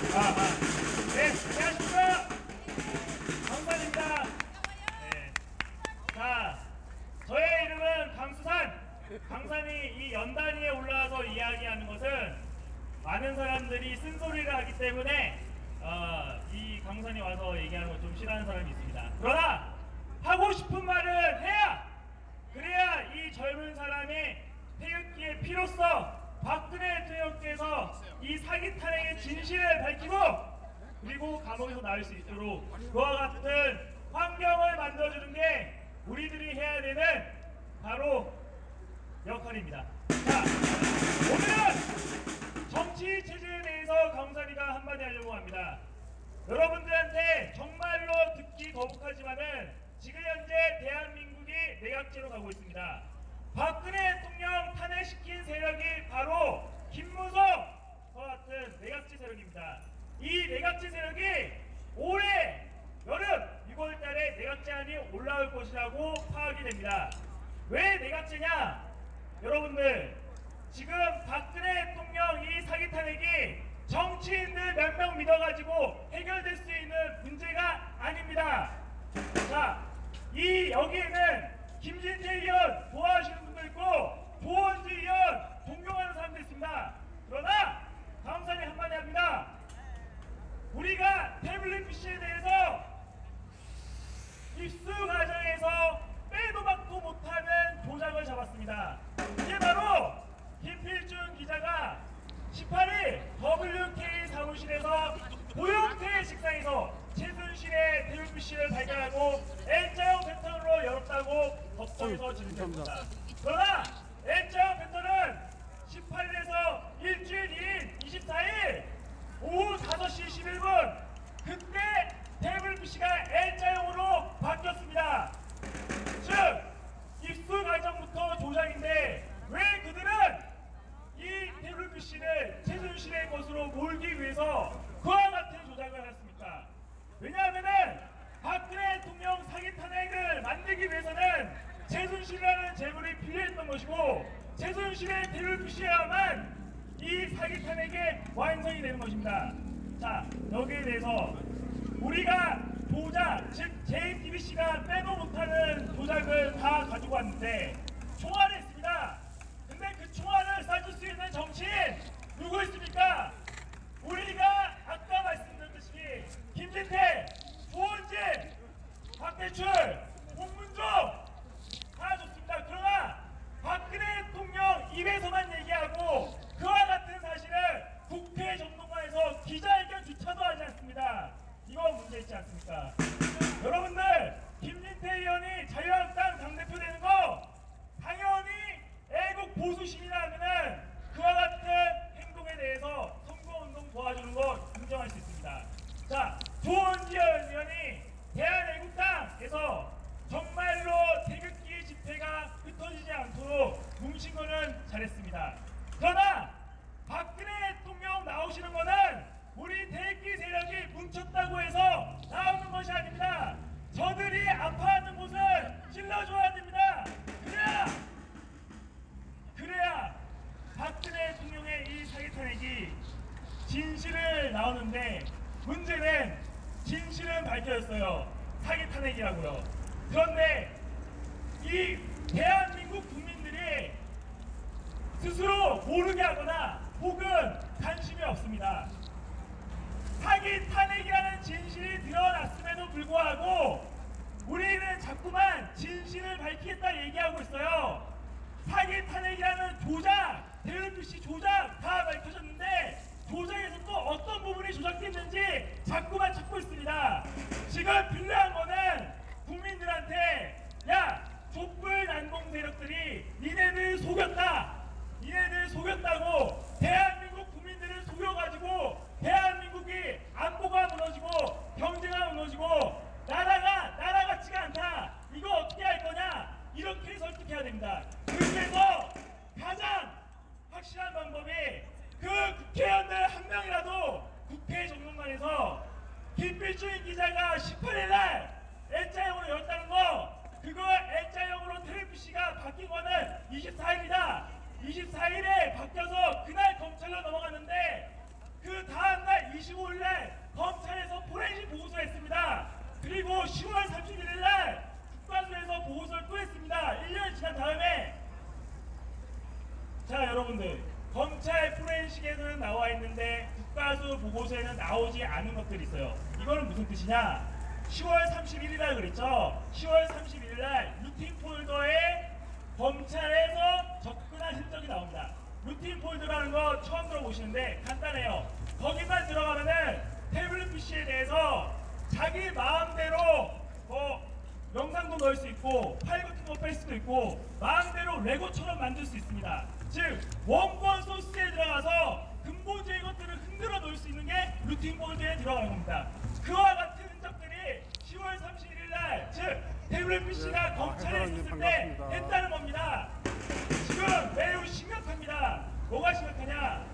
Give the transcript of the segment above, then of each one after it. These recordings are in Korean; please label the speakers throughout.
Speaker 1: 네, 안녕하십니까. 강산입니다. 네. 자, 저의 이름은 강수산. 강산이 이 연단위에 올라와서 이야기하는 것은 많은 사람들이 쓴소리를 하기 때문에 이 강산이 와서 얘기하는 걸 좀 싫어하는 사람이 있습니다. 그러나 하고 싶은 말을 해야, 그래야 이 젊은 사람의 태극기의 피로서 박근혜 대통령께서 이 사기 탄핵의 진실을 밝히고 그리고 감옥에서 나올 수 있도록 그와 같은 환경을 만들어주는 게 우리들이 해야 되는 바로 역할입니다. 자, 오늘은 정치 체제에 대해서 강산이가 한마디 하려고 합니다. 여러분들한테 정말로 듣기 거북하지만은 지금 현재 대한민국이 내각제로 가고 있습니다. 박근혜 대통령 탄핵시킨 세력이 바로 김무성과 같은 내각제 세력입니다. 이 내각제 세력이 올해 여름 6월달에 내각제안이 올라올 것이라고 파악이 됩니다. 왜 내각제냐? 여러분들, 지금 박근혜 대통령 이 사기 탄핵이 정치인들 몇 명 믿어가지고 해결될 수 있는 문제가 아닙니다. 자, 여기에는 김진태 의원 좋아하시는 분도 있고 조원지 의원 존경하는 사람도 있습니다. 그러나 강산이 한마디 합니다. 우리가 태블릿 PC에 대해서 입수 과정에서 빼도 박도 못하는 조작을 잡았습니다. 이게 바로 김필준 기자가 18일 WK 사무실에서 고영태 식당에서 최순실의 태블릿 PC를 발견하고 N자형 패턴으로 열었다고 법정에서 진술했습니다. 그러나 N자형 패턴은 18일에서 일주일 뒤인 24일 오후 5시 11분 그때 태블릿 PC가 N자형으로 바뀌었습니다. 즉 입수 과정부터 조작인데 왜 그들은 이 태블릿 PC를 최순실의 것으로 몰기 위해서 그와 같은 조작을 했습니까? 왜냐하면은 박근혜 대통령 사기 탄핵을 만들기 위해서는 최순실이라는 재물이 필요했던 것이고 최순실의 태블릿 PC여야만 이 사기 탄핵의 완성이 되는 것입니다. 자, 여기에 대해서 우리가 조작, 즉 JTBC가 빼도 못하는 조작을 다 가지고 왔는데 총알이 있습니다. 근데 그 총알을 쏴줄 수 있는 정치인 누구 있습니까? 우리가 아까 말씀드렸듯이 김진태, 조원진, 박대출, 홍문종 다 좋습니다. 그러나 박근혜 대통령 입에서만 얘기하고 그와 같은 사실을 국회 정동관에서 기자회견조차도 하지 않습니다. 이거 문제 있지 않습니까? 여러분들, 김진태 의원이 자유한국당 당대표 되는 거 당연히 애국 보수심이라 하면은 그와 같은 행동에 대해서 선거운동 도와주는 거 인정할 수 있습니다. 자, 조원지 의원이 대한애국당에서 정말로 태극기 집회가 흩어지지 않도록 뭉친 거는 잘했습니다. 그러나 박근혜 대통령 나오시는 거는 우리 태극기 세력이 뭉쳤다고 해서 나오는 것이 아닙니다. 저들이 아파하는 곳을 찔러줘야 됩니다. 그래야 박근혜 대통령의 이 사기 탄핵이 진실을 나오는데 문제는 진실은 밝혀졌어요. 사기 탄핵이라고요. 그런데 이 대한민국 국민들이 스스로 모르게 하거나 혹은 관심이 없습니다. 사기 탄핵이라는 진실이 드러났음에도 불구하고 우리는 자꾸만 진실을 밝히겠다 얘기하고 있어요. 사기 탄핵이라는 조작, 태블릿 PC 조작 다 밝혀졌는데 조작에서 또 어떤 부분이 조작됐는지 자꾸만 찾고 있습니다. 지금 필요한 거는 국민들한테 야, 촛불 난공 세력들이 니네들 속였다. 니네들 속였다고 대한민국 국민들을 속여가지고 대한민국이 안보가 무너지고 경제가 무너지고 나라 같지가 않다. 이거 어떻게 할 거냐? 이렇게 설득해야 됩니다. 그래서 가장 확실한 방법이 그 국회의원들 한 명이라도 국회 정론관에서 김필준 기자가 18일날 N자형으로 열었다는 거 그거 N자형으로 태블릿 PC가 바뀐 거는 24일이다. 24일에 바뀌어서 그날 검찰로 넘어갔는데 그 다음날 25일날 대다수 보고서에는 나오지 않은 것들이 있어요. 이거는 무슨 뜻이냐? 10월 31일날 그랬죠? 10월 31일날 루틴 폴더에 검찰에서 접근한 흔적이 나옵니다. 루틴 폴더라는 거 처음 들어보시는데 간단해요. 거기만 들어가면은 태블릿 PC에 대해서 자기 마음대로 영상도 넣을 수 있고 파일 같은 거 뺄 수도 있고 마음대로 레고처럼 만들 수 있습니다. 즉 원본 소스에 들어가서 근본적인 것들을 흔들어 놓을 수 있는 게 루틴 폴더에 들어가는 겁니다. 그와 같은 흔적들이 10월 31일 날, 즉 태블릿 PC가 검찰에 있었을 때 했다는 겁니다. 지금 매우 심각합니다. 뭐가 심각하냐?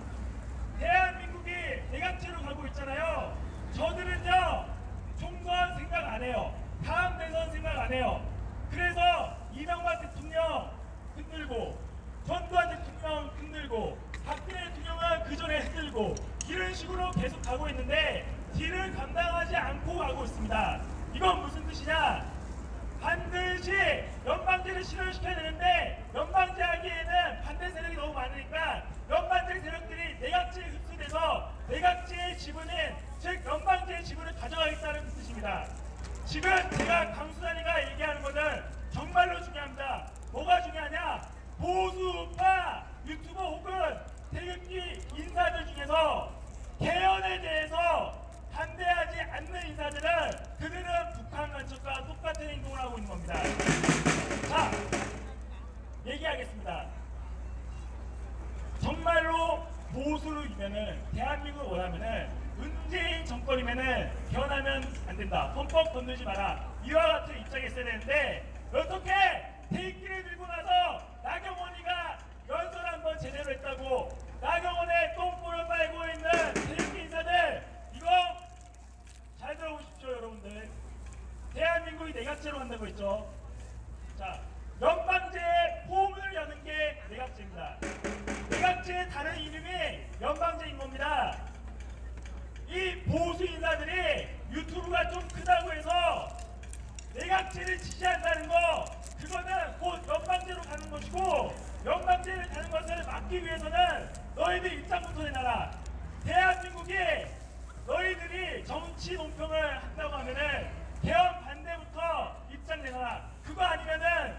Speaker 1: 대한민국이 대각제로 가고 있잖아요. 저들은요 총선 생각 안 해요. 다음 대선 생각 안 해요. 그래서 이명박 대통령 흔들고 전두환 대통령 흔들고 박근혜 대통령은 그 전에 흔들고 이런 식으로 계속 가고 있는데 뒤를 감당하지 않고 가고 있습니다. 이건 무슨 뜻이냐? 반드시 연방제를 실현시켜야 되는데 연방제 하기에는 반대 세력이 너무 많으니까 연방제 세력들이 내각제에 흡수돼서 내각제의 지분인 즉 연방제의 지분을 가져가겠다는 뜻입니다. 지금 제가 강수단이가 얘기하는 것은 정말로 중요합니다. 뭐가 중요하냐? 보수우파 유튜버 혹은 태극기 인사들 중에서 개헌에 대해서 반대하지 않는 인사들은 그들은 북한 간첩과 똑같은 행동을 하고 있는 겁니다. 자, 얘기하겠습니다. 정말로 보수이면은 대한민국을 원하면은 문재인 정권이면은 변하면 안 된다. 헌법 건들지 마라. 이와 같은 입장에 있어야 되는데 어떻게 태극기를 들고 나서 나경원이가 연설 한번 제대로 했다고 나경원의 똥꼬를 빨고 있는 태극기 인사들 이거 잘 들어보십시오 여러분들. 대한민국이 내각제로 간다고 했죠. 자, 연방제의 포문을 여는 게 내각제입니다. 내각제의 다른 이름이 연방제인 겁니다. 이 보수 인사들이 유튜브가 좀 크다고 해서 내각제를 지지한다는 거 그거는 곧 연방제로 가는 것이고 연방제를 가는 것을 막기 위해서는 너희들 입장부터 내놔라. 대한민국이 너희들이 정치 논평을 한다고 하면은 개헌 반대부터 입장 내놔라. 그거 아니면은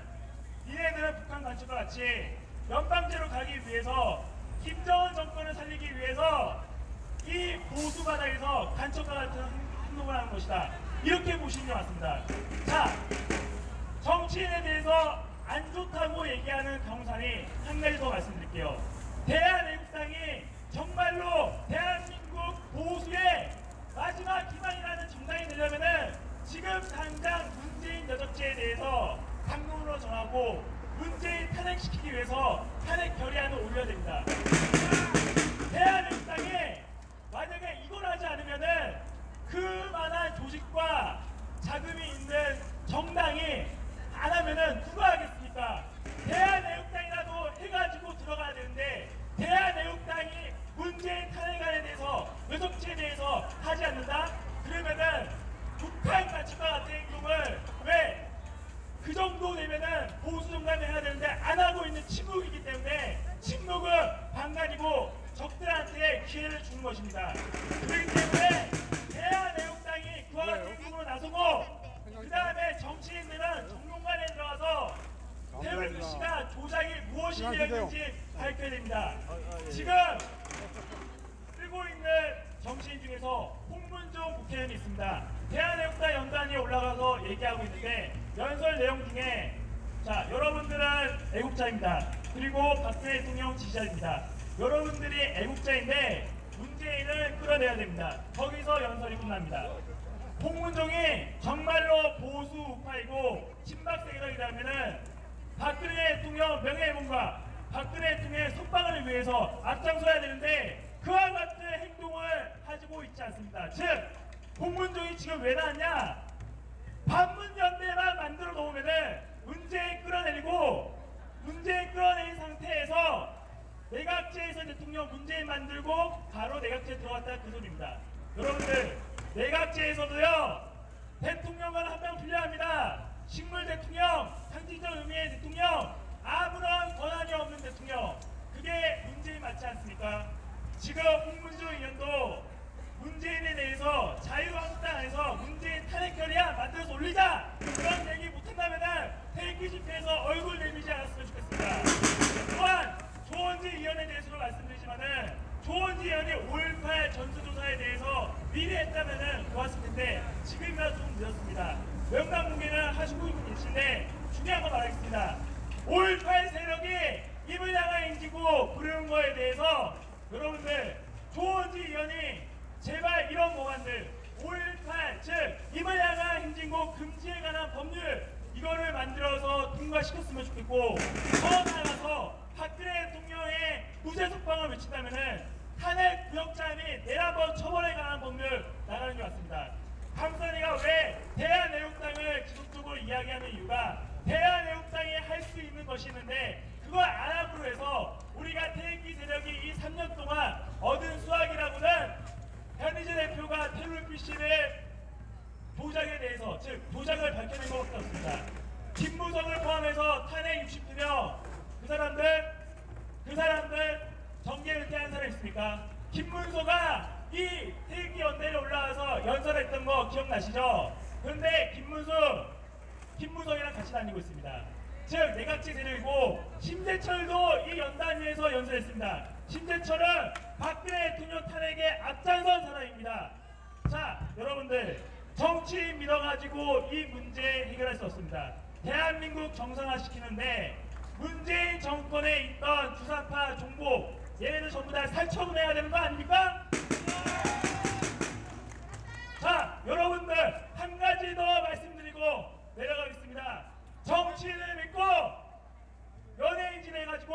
Speaker 1: 니네들은 북한 간첩과 같이 연방제로 가기 위해서 김정은 정권을 살리기 위해서 이 보수 바닥에서 간첩과 같은 행동을 하는 것이다. 이렇게 보시는 게 맞습니다. 자, 정치인에 대해서 안 좋다고 얘기하는 경산이 한 가지 더 말씀드릴게요. 대한애국당이 정말로 대한민국 보수의 마지막 희망이라는 정당이 되려면은 지금 당장 문재인 여적죄에 대해서 당론으로 정하고 문재인 탄핵시키기 위해서 탄핵 결의안을 올려야 됩니다. 대한애국당이 만약에 이걸 하지 않으면은 그만한 조직과 자금이 있는 정당이 안 하면은 누가 하겠습니까? 대한애국당이라도 해가지고 들어가야 되는데 대한애국당이 문재인 탄핵안에 대해서 여적죄에 대해서 하지 않는다? 그러면은 북한 가치과 같은 행동을 왜 그 정도 되면은 보수 정당이 해야 되는데 안 하고 있는 침묵이기 때문에 침묵은 방관이고 적들한테 기회를 주는 것입니다. 그렇기 때문에 대한애국당이 그와 같은 행동으로 나서고 그 다음에 정치인들은 정론관에 들어가서 태블릿 PC가 조작이 무엇이 되었는지 밝혀야 됩니다. 지금 쓰고 있는 정치인 중에서 홍문종 국회의원이 있습니다. 대한애국당 연단위에 올라가서 얘기하고 있는데 연설 내용 중에 자, 여러분들은 애국자입니다. 그리고 박근혜 대통령 지지자입니다. 여러분들이 애국자인데 문재인을 끌어내야 됩니다. 거기서 연설이 끝납니다. 홍문종이 정말로 보수 우파이고 친박 세력이라면은 박근혜 대통령 명예회복과 박근혜 대통령의 속방을 위해서 앞장서야 되는데 그와 같은 행동을 가지고 있지 않습니다. 즉 홍문종이 지금 왜 나왔냐? 반문연대만 만들어 놓으면은 문재인 끌어내리고 문재인 끌어내린 상태에서 내각제에서 대통령 문재인 만들고 바로 내각제에 들어갔다 그 소리입니다. 여러분들 내각제에서도요 대통령은 한 명 필요합니다. 식물 대통령, 상징적 의미의 대통령, 아무런 권한이 없는 대통령. 그게 문재인 맞지 않습니까? 지금 홍문종 의원도 거에 대해서 미리 했다면 좋았을 텐데 지금이라도 좀 늦었습니다. 명랑공개는 하시고 계신데 중요한 거 말하겠습니다. 5.18 세력이 입을 향해 인지고 부르는 거에 대해서 여러분들 조원지 의원이 제발 이런 법안들 5.18 즉 입을 향한 행진곡 금지에 관한 법률 이거를 만들어서 통과시켰으면 좋겠고 더 나아가서 박근혜 대통령의 무죄 석방을 외친다면은 탄핵 구역자 및 내란범 처벌에 관한 법률 나가는 게 맞습니다. 강선이가 왜 대한애국당을 지속적으로 이야기하는 이유가 대한애국당이 할 수 있는 것이 있는데 그걸 안 함으로 해서 우리가 태극기 세력이 이 3년 동안 얻은 수확이라고는 현희재 대표가 태블릿PC를 도장에 대해서 즉 도장을 밝혀낸 것밖에 없습니다. 김무성을 포함해서 탄핵 60명 그 사람들 정계 은퇴한 사람 있습니까? 김문소가 이 태극기 연대에 올라와서 연설했던 거 기억나시죠? 그런데 김무성이랑 같이 다니고 있습니다. 즉 내각제 세력이고 심재철도 이 연단위에서 연설했습니다. 심재철은 박근혜 대통령 탄핵에 앞장선 사람입니다. 자 여러분들 정치인 믿어가지고 이 문제 해결할 수 없습니다. 대한민국 정상화시키는데 문재인 정권에 있던 주사파 종북 얘네들 전부 다 살처분해야 되는 거 아닙니까? 자 여러분들 한 가지 더 말씀드리고 내려가겠습니다. 정치인을 믿고 연예인질 해가지고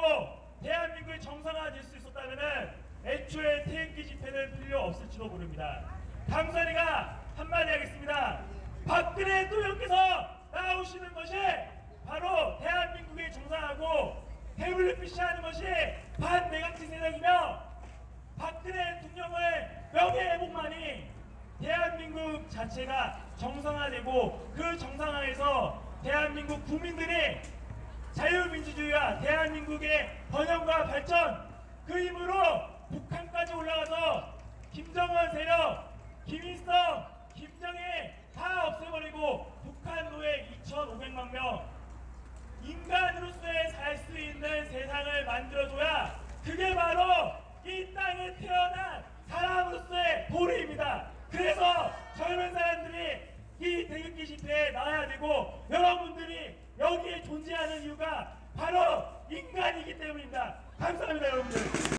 Speaker 1: 대한민국이 정상화될 수 있었다면 애초에 태극기 집회는 필요 없을지도 모릅니다. 강선이가 한마디 하겠습니다. 박근혜 대통령께서 나오시는 것이 바로 대한민국이 정상하고 태블릿PC 하는 것이 반내각지 세력이며 박근혜 대통령의 명예회복만이 대한민국 자체가 정상화되고 그 정상화에서 대한민국 국민들이 자유민주주의와 대한민국의 번영과 발전 그 힘으로 북한까지 올라가서 김정은 세력, 김일성, 김정일 다 없애버리고 북한 노예 2,500만 명 인간으로서의 살 수 있는 세상을 만들어줘야 그게 바로 이 땅에 태어난 사람으로서의 도리입니다. 그래서 젊은 사람들이 이 태극기 집회에 나와야 되고 여러분들이 여기에 존재하는 이유가 바로 인간이기 때문입니다. 감사합니다 여러분들.